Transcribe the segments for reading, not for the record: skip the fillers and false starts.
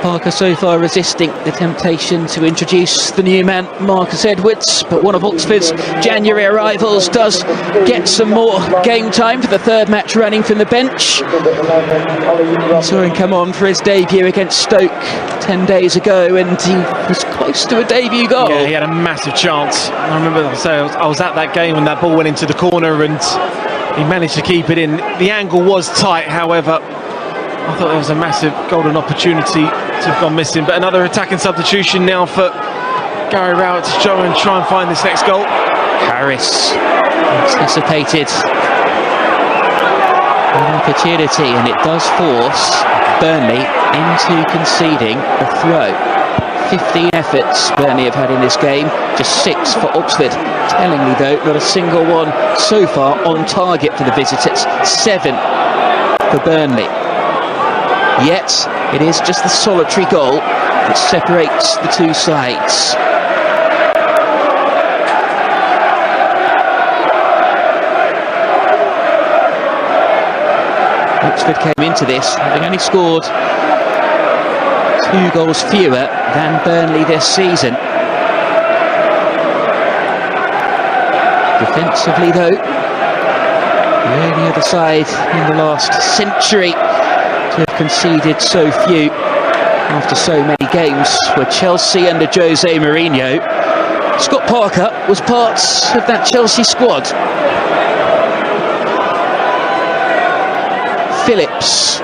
Parker so far resisting the temptation to introduce the new man, Marcus Edwards, but one of Oxford's January arrivals does get some more game time for the third match running from the bench. We saw him come on for his debut against Stoke 10 days ago, and he was close to a debut goal. Yeah, he had a massive chance. I remember I was at that game when that ball went into the corner and he managed to keep it in. The angle was tight, however. I thought there was a massive golden opportunity to have gone missing, but another attacking substitution now for Gary Rowett to try and find this next goal. Harris anticipated an opportunity, and it does force Burnley into conceding a throw. 15 efforts Burnley have had in this game, just 6 for Oxford. Tellingly though, not a single one so far on target for the visitors. 7 for Burnley. Yet, it is just the solitary goal that separates the two sides. Oxford came into this having only scored 2 goals fewer than Burnley this season. Defensively though, the only other side in the last century to have conceded so few after so many games were Chelsea under Jose Mourinho. Scott Parker was part of that Chelsea squad. Phillips.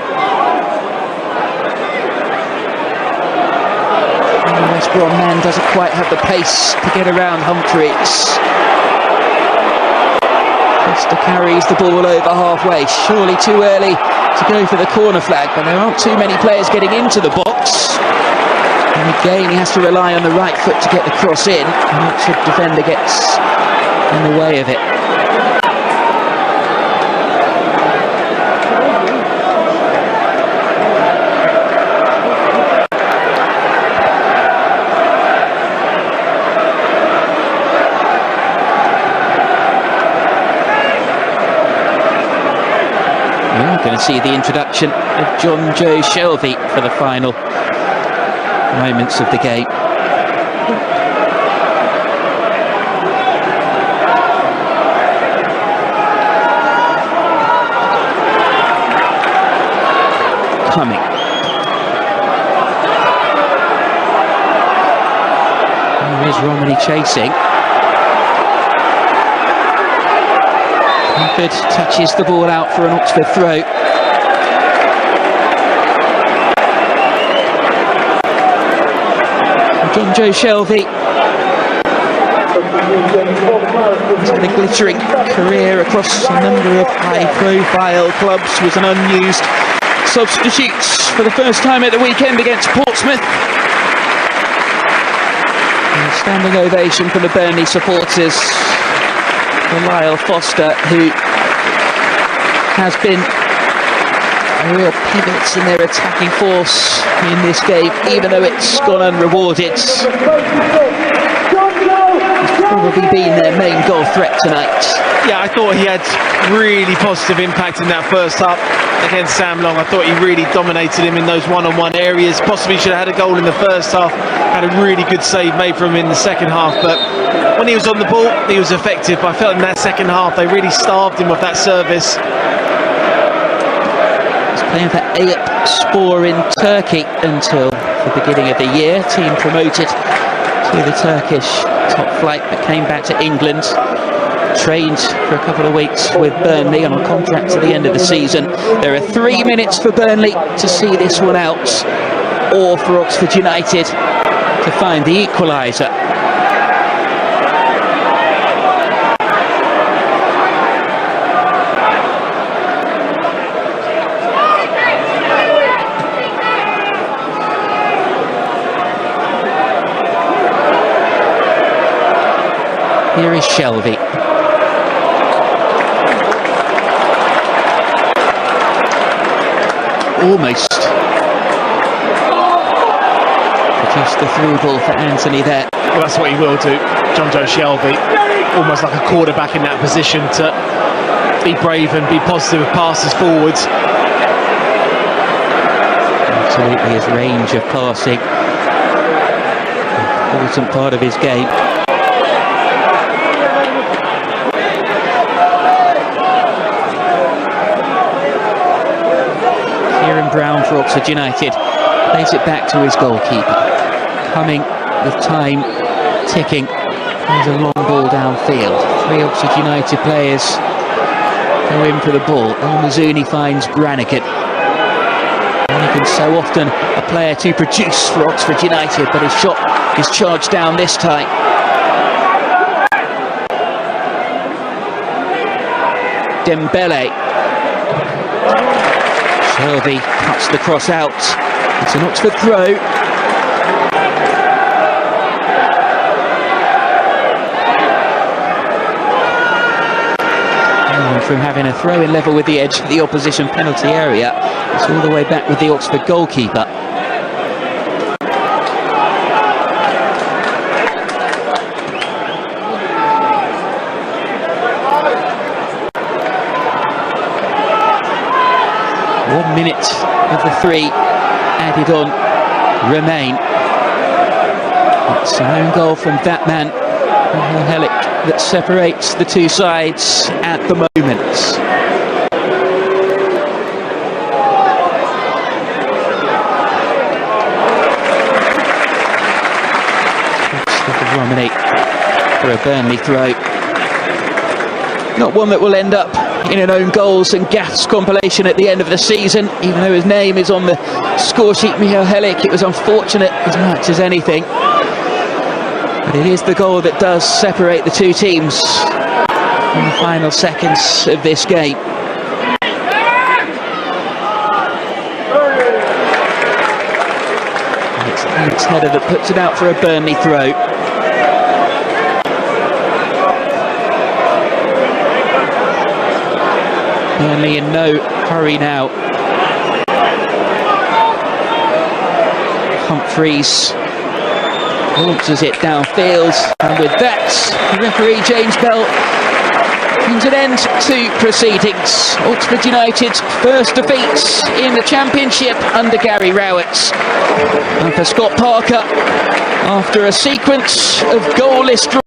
And the West Brom man doesn't quite have the pace to get around Humphreys. Costa carries the ball over halfway, surely too early to go for the corner flag, but there aren't too many players getting into the box. And again, he has to rely on the right foot to get the cross in, and Oxford defender gets in the way of it. We're going to see the introduction of John Joe Shelby for the final moments of the game. Coming. There is Romeny chasing. Clifford touches the ball out for an Oxford throw. John Joe Shelby has had a glittering career across a number of high-profile clubs, was an unused substitute for the first time at the weekend against Portsmouth. And a standing ovation from the Burnley supporters for Lyle Foster, who has been a real pivot in their attacking force in this game, even though it's gone unrewarded. He's probably been their main goal threat tonight. Yeah, I thought he had really positive impact in that first half against Sam Long. I thought he really dominated him in those one-on-one areas. Possibly should have had a goal in the first half. Had a really good save made from him in the second half, but when he was on the ball, he was effective. I felt in that second half they really starved him of that service. He's playing for Eyüpspor in Turkey until the beginning of the year. Team promoted to the Turkish top flight, but came back to England. Trained for a couple of weeks with Burnley on a contract to the end of the season. There are 3 minutes for Burnley to see this one out, or for Oxford United to find the equaliser. Here is Shelby. Almost produced the through ball for Anthony there. Well, that's what he will do. John Joe Shelby, almost like a quarterback in that position, to be brave and be positive with passes forwards. To Absolutely, his range of passing, important part of his game. Brown for Oxford United plays it back to his goalkeeper, coming with time ticking. There's a long ball downfield. 3 Oxford United players go in for the ball. El Mazouni finds Brannigan. Brannigan so often a player to produce for Oxford United, but his shot is charged down this time. Dembele. Shelby cuts the cross out. It's an Oxford throw. And from having a throw-in level with the edge of the opposition penalty area, it's all the way back with the Oxford goalkeeper. One minute of the 3 added on remain. It's an own goal from that man, Helic, that separates the two sides at the moment. Ole Romeny for a Burnley throw. Not one that will end up in an own goals and gaffes compilation at the end of the season, even though his name is on the score sheet. Michael Helic, it was unfortunate as much as anything, but it is the goal that does separate the two teams in the final seconds of this game. And it's Helic's header that puts it out for a Burnley throw. Burnley in no hurry now. Humphreys launches it downfield, and with that, referee James Bell brings an end to proceedings. Oxford United's first defeat in the Championship under Gary Rowett. And for Scott Parker, after a sequence of goalless draws.